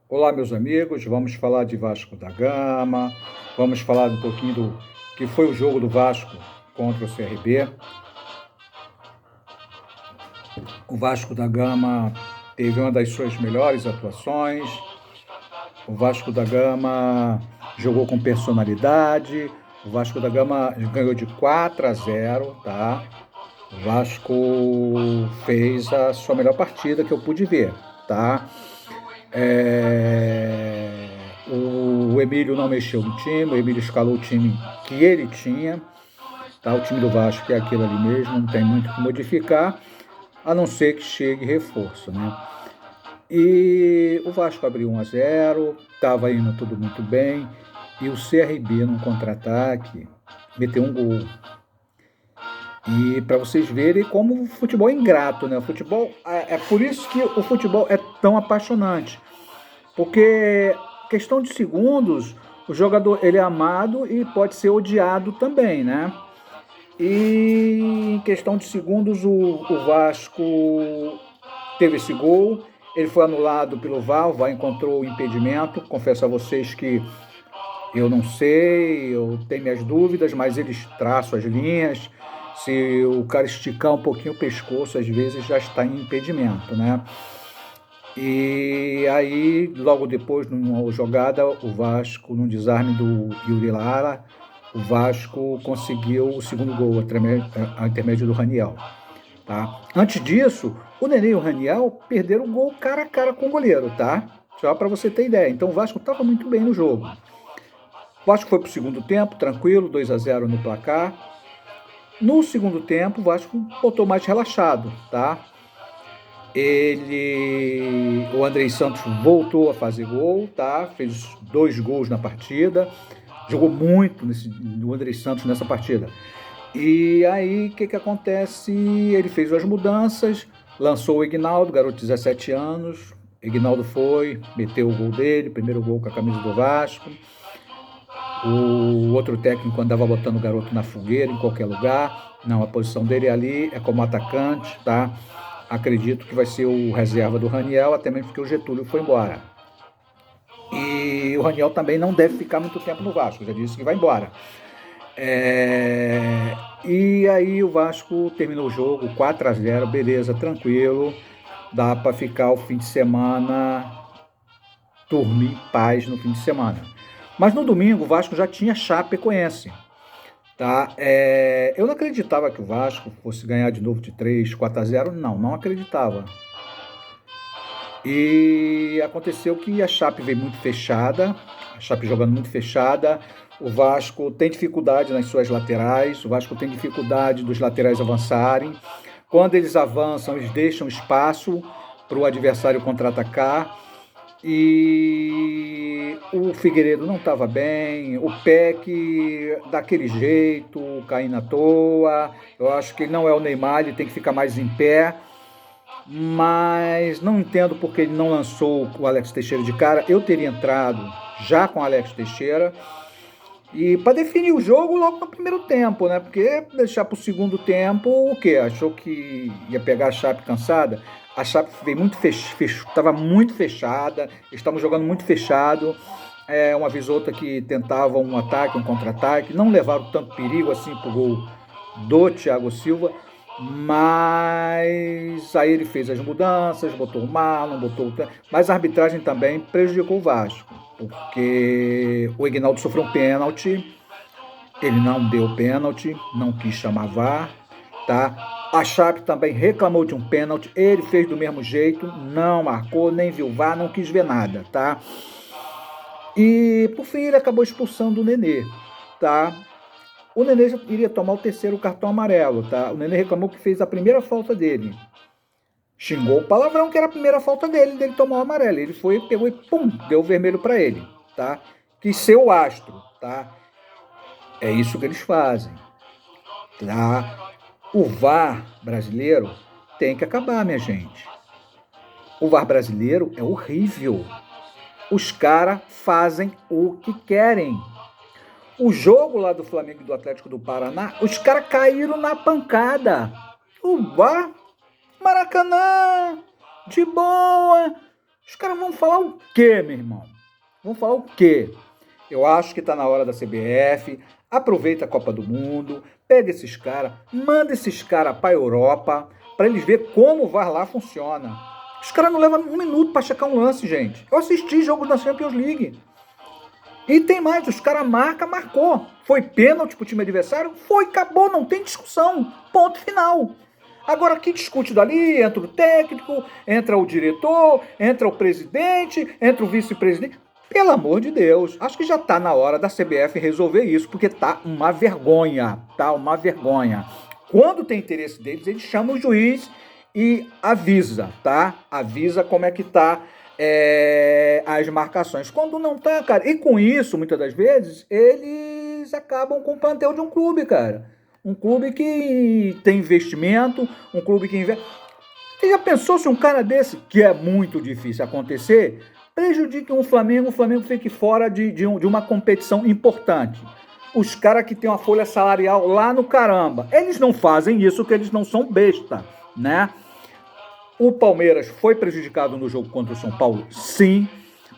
Olá, meus amigos, vamos falar de Vasco da Gama, vamos falar um pouquinho do que foi o jogo do Vasco contra o CRB. O Vasco da Gama teve uma das suas melhores atuações. O Vasco da Gama jogou com personalidade. O Vasco da Gama ganhou de 4-0, tá? O Vasco fez a sua melhor partida que eu pude ver, tá? O Emílio não mexeu no time, o Emílio escalou o time que ele tinha, tá? O time do Vasco é aquilo ali mesmo, não tem muito o que modificar, a não ser que chegue reforço, né? E o Vasco abriu 1-0, estava indo tudo muito bem, e o CRB, num contra-ataque, meteu um gol. E para vocês verem como o futebol é ingrato, né? O futebol, é por isso que o futebol é tão apaixonante. Porque questão de segundos, o jogador ele é amado e pode ser odiado também, né? E em questão de segundos, o Vasco teve esse gol, ele foi anulado pelo VAR, o VAR encontrou o impedimento. Confesso a vocês que eu não sei, eu tenho minhas dúvidas, mas eles traçam as linhas. Se o cara esticar um pouquinho o pescoço, às vezes já está em impedimento, né? E aí, logo depois, numa jogada, o Vasco, num desarme do Yuri Lara, o Vasco conseguiu o segundo gol, a intermédio do Raniel. Tá? Antes disso, o Nenê e o Raniel perderam o gol cara a cara com o goleiro, tá? Só para você ter ideia. Então o Vasco estava muito bem no jogo. O Vasco foi para o segundo tempo, tranquilo, 2-0 no placar. No segundo tempo, o Vasco botou mais relaxado, tá? O Andrei Santos voltou a fazer gol, tá? Fez 2 gols na partida, jogou muito o Andrei Santos nessa partida. E aí, o que acontece? Ele fez as mudanças, lançou o Ignaldo, garoto de 17 anos. Ignaldo foi, meteu o gol dele, primeiro gol com a camisa do Vasco. O outro técnico andava botando o garoto na fogueira, em qualquer lugar. Não, a posição dele ali é como atacante, tá? Acredito que vai ser o reserva do Raniel, até mesmo porque o Getúlio foi embora. E o Raniel também não deve ficar muito tempo no Vasco, já disse que vai embora. E aí o Vasco terminou o jogo 4-0, beleza, tranquilo. Dá para ficar o fim de semana, dormir em paz no fim de semana. Mas no domingo o Vasco já tinha Chapecoense. Tá? Eu não acreditava que o Vasco fosse ganhar de novo de 3-4-0. Não acreditava. E aconteceu que a Chape veio muito fechada, a Chape jogando muito fechada. O Vasco tem dificuldade nas suas laterais, o Vasco tem dificuldade dos laterais avançarem. Quando eles avançam, eles deixam espaço para o adversário contra-atacar. E o Figueiredo não estava bem, o Peck daquele jeito, caindo à toa. Eu acho que ele não é o Neymar, ele tem que ficar mais em pé. Mas não entendo porque ele não lançou o Alex Teixeira de cara. Eu teria entrado já com o Alex Teixeira. E para definir o jogo logo no primeiro tempo, né? Porque deixar para o segundo tempo, o quê? Achou que ia pegar a Chape cansada? A Chape veio muito estava muito fechada, eles estavam jogando muito fechado. Uma vez ou outra que tentavam um ataque, um contra-ataque, não levaram tanto perigo assim pro gol do Thiago Silva, mas aí ele fez as mudanças, botou o Marlon, mas a arbitragem também prejudicou o Vasco, porque o Ignaldo sofreu um pênalti, ele não deu pênalti, não quis chamar VAR, tá? A Chape também reclamou de um pênalti, ele fez do mesmo jeito, não marcou, nem viu VAR, não quis ver nada, tá? E por fim ele acabou expulsando o Nenê, tá? O Nenê já iria tomar o terceiro cartão amarelo, tá? O Nenê reclamou que fez a primeira falta dele. Xingou o palavrão que era a primeira falta dele tomar o amarelo. Ele foi, pegou e pum, deu o vermelho para ele, tá? Quis ser o astro, tá? É isso que eles fazem, tá? O VAR brasileiro tem que acabar, minha gente. O VAR brasileiro é horrível. Os caras fazem o que querem. O jogo lá do Flamengo e do Atlético do Paraná, os caras caíram na pancada. O VAR, Maracanã, de boa. Os caras vão falar o quê, meu irmão? Vão falar o quê? Eu acho que está na hora da CBF, aproveita a Copa do Mundo, pega esses caras, manda esses caras para a Europa, para eles verem como o VAR lá funciona. Os caras não levam um minuto para checar um lance, gente. Eu assisti jogos da Champions League. E tem mais, os caras marcou. Foi pênalti pro time adversário? Foi, acabou, não tem discussão. Ponto final. Agora, que discute dali? Entra o técnico, entra o diretor, entra o presidente, entra o vice-presidente. Pelo amor de Deus, acho que já tá na hora da CBF resolver isso, porque tá uma vergonha, tá uma vergonha. Quando tem interesse deles, eles chamam o juiz e avisa, tá? Avisa como é que tá as marcações. Quando não tá, cara, e com isso, muitas das vezes, eles acabam com o plantel de um clube, cara. Um clube que tem investimento, um clube que investe. Você já pensou se um cara desse, que é muito difícil acontecer, prejudique o Flamengo fique fora de uma competição importante? Os caras que têm uma folha salarial lá no caramba, eles não fazem isso porque eles não são besta, né? O Palmeiras foi prejudicado no jogo contra o São Paulo, sim,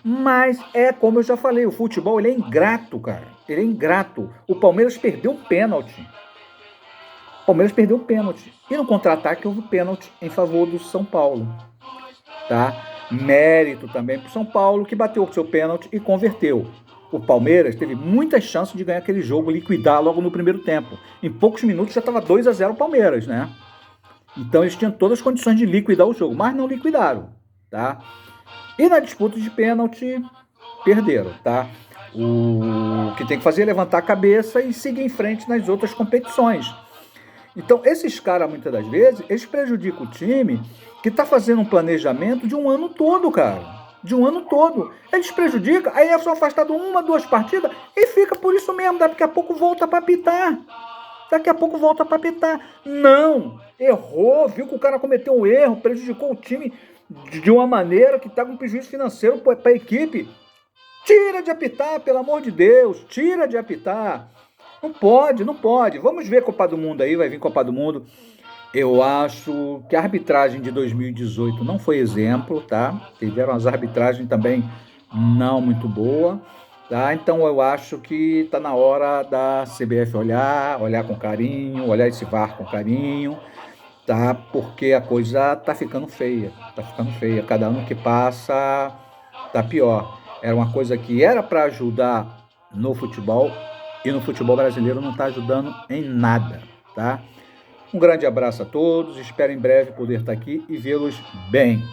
mas é como eu já falei, o futebol ele é ingrato, cara. Ele é ingrato. O Palmeiras perdeu um pênalti. O Palmeiras perdeu um pênalti. E no contra-ataque houve pênalti em favor do São Paulo. Tá? Mérito também para o São Paulo, que bateu o seu pênalti e converteu. O Palmeiras teve muitas chances de ganhar aquele jogo, liquidar logo no primeiro tempo. Em poucos minutos já estava 2-0 o Palmeiras, né? Então eles tinham todas as condições de liquidar o jogo, mas não liquidaram, tá? E na disputa de pênalti, perderam, tá? O que tem que fazer é levantar a cabeça e seguir em frente nas outras competições. Então, esses caras, muitas das vezes, eles prejudicam o time que tá fazendo um planejamento de um ano todo, cara. De um ano todo. Eles prejudicam, aí são afastados 1, 2 partidas e fica por isso mesmo. Daqui a pouco volta para apitar. Daqui a pouco volta para apitar. Não! Errou, viu que o cara cometeu um erro, prejudicou o time de uma maneira que está com prejuízo financeiro para a equipe. Tira de apitar, pelo amor de Deus. Tira de apitar. Não pode, não pode. Vamos ver a Copa do Mundo aí, vai vir Copa do Mundo. Eu acho que a arbitragem de 2018 não foi exemplo, tá? Tiveram as arbitragens também não muito boas. Tá? Então eu acho que está na hora da CBF olhar com carinho, olhar esse VAR com carinho, tá? Porque a coisa tá ficando feia, Cada ano que passa tá pior. Era uma coisa que era para ajudar no futebol e no futebol brasileiro não está ajudando em nada, tá? Um grande abraço a todos, espero em breve poder estar aqui e vê-los bem.